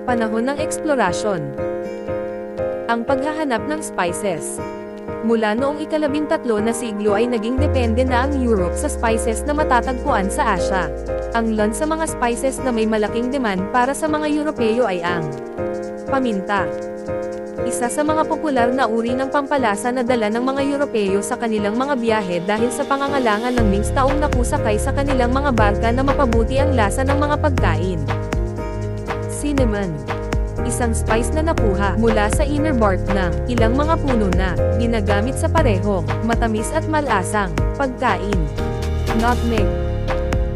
Panahon ng eksplorasyon. Ang paghahanap ng spices. Mula noong ika-13 na siglo ay naging depende na ang Europe sa spices na matatagpuan sa Asia. Ang ilan sa mga spices na may malaking demand para sa mga Europeo ay ang paminta. Isa sa mga popular na uri ng pampalasa na dala ng mga Europeo sa kanilang mga biyahe dahil sa pangangailangan ng mings taong nakusakay sa kanilang mga barka na mapabuti ang lasa ng mga pagkain. Cinnamon. Isang spice na nakuha mula sa inner bark ng ilang mga puno na ginagamit sa parehong matamis at malasang pagkain. Nutmeg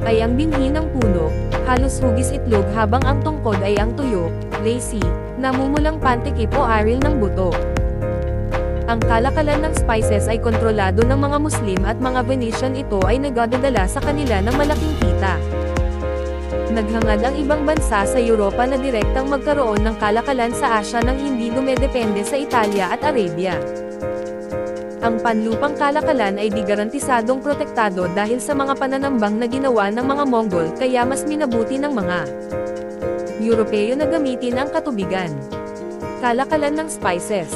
ay ang binhi ng puno, halos hugis itlog habang ang tungkod ay ang tuyo, lacy, namumulang pantikip o aril ng buto. Ang kalakalan ng spices ay kontrolado ng mga Muslim at mga Venetian. Ito ay nagdadala sa kanila ng malaking kita. Naghangad ang ibang bansa sa Europa na direktang magkaroon ng kalakalan sa Asia nang hindi dumedepende sa Italia at Arabia. Ang panlupang kalakalan ay di garantisadong protektado dahil sa mga pananambang na ginawa ng mga Mongol, kaya mas minabuti ng mga Europeo na gamitin ang katubigan. Kalakalan ng spices.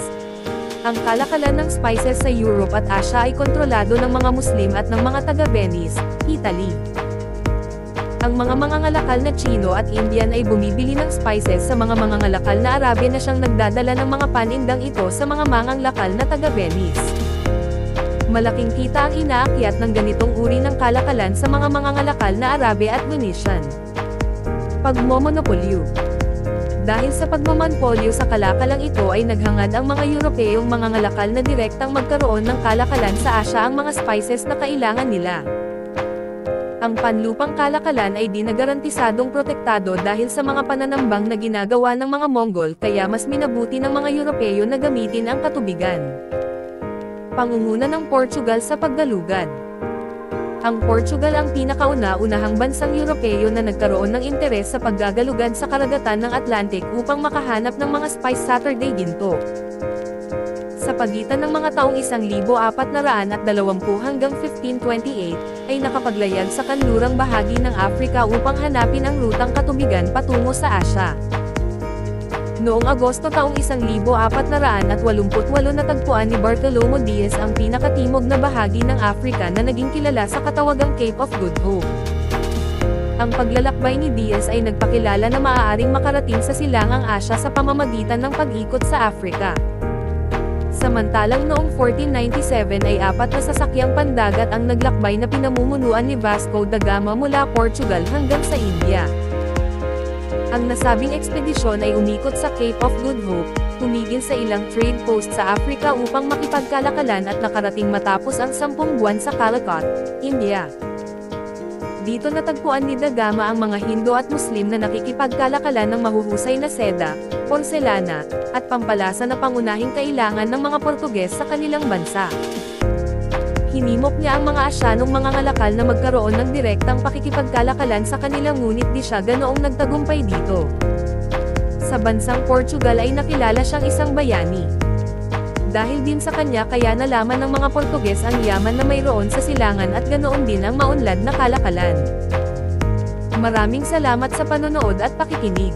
Ang kalakalan ng spices sa Europe at Asia ay kontrolado ng mga Muslim at ng mga taga-Venice, Italy. Ang mga mangangalakal na Chino at Indian ay bumibili ng spices sa mga mangangalakal na Arabe na siyang nagdadala ng mga panindang ito sa mga mangangalakal na taga-Venice. Malaking kita ang inaakyat ng ganitong uri ng kalakalan sa mga mangangalakal na Arabe at Venetian. Pagmomonopolyo. Dahil sa pagmomonopolyo sa kalakalang ito ay naghangad ang mga Europeyong mangangalakal na direktang magkaroon ng kalakalan sa Asia ang mga spices na kailangan nila. Ang panlupang kalakalan ay di nagarantisadong protektado dahil sa mga pananambang na ginagawa ng mga Mongol, kaya mas minabuti ng mga Europeo na gamitin ang katubigan. Pangunguna ng Portugal sa paggalugad. Ang Portugal ang pinakauna-unahang bansang Europeo na nagkaroon ng interes sa paggagalugad sa karagatan ng Atlantic upang makahanap ng mga spice Saturday ginto. Sa pagitan ng mga taong 1420 hanggang 1528, ay nakapaglayag sa kanlurang bahagi ng Afrika upang hanapin ang rutang katubigan patungo sa Asia. Noong Agosto taong 1488 natagpuan ni Bartolomé Diaz ang pinakatimog na bahagi ng Afrika na naging kilala sa katawagang Cape of Good Hope. Ang paglalakbay ni Diaz ay nagpakilala na maaaring makarating sa silangang Asia sa pamamagitan ng pag-ikot sa Afrika. Samantalang noong 1497 ay 4 na sasakyang pandagat ang naglakbay na pinamumunuan ni Vasco da Gama mula Portugal hanggang sa India. Ang nasabing ekspedisyon ay umikot sa Cape of Good Hope, tumigil sa ilang trade post sa Afrika upang makipagkalakalan at nakarating matapos ang 10 buwan sa Calicut, India. Dito natagpuan ni da Gama ang mga Hindu at Muslim na nakikipagkalakalan ng mahuhusay na seda, porselana, at pampalasa na pangunahing kailangan ng mga Portuges sa kanilang bansa. Hinimok niya ang mga Asyanong mangangalakal na magkaroon ng direktang pakikipagkalakalan sa kanila, ngunit di siya ganoong nagtagumpay dito. Sa bansang Portugal ay nakilala siyang isang bayani. Dahil din sa kanya kaya nalaman ng mga Portuges ang yaman na mayroon sa silangan at ganoon din ang maunlad na kalakalan. Maraming salamat sa panonood at pakikinig.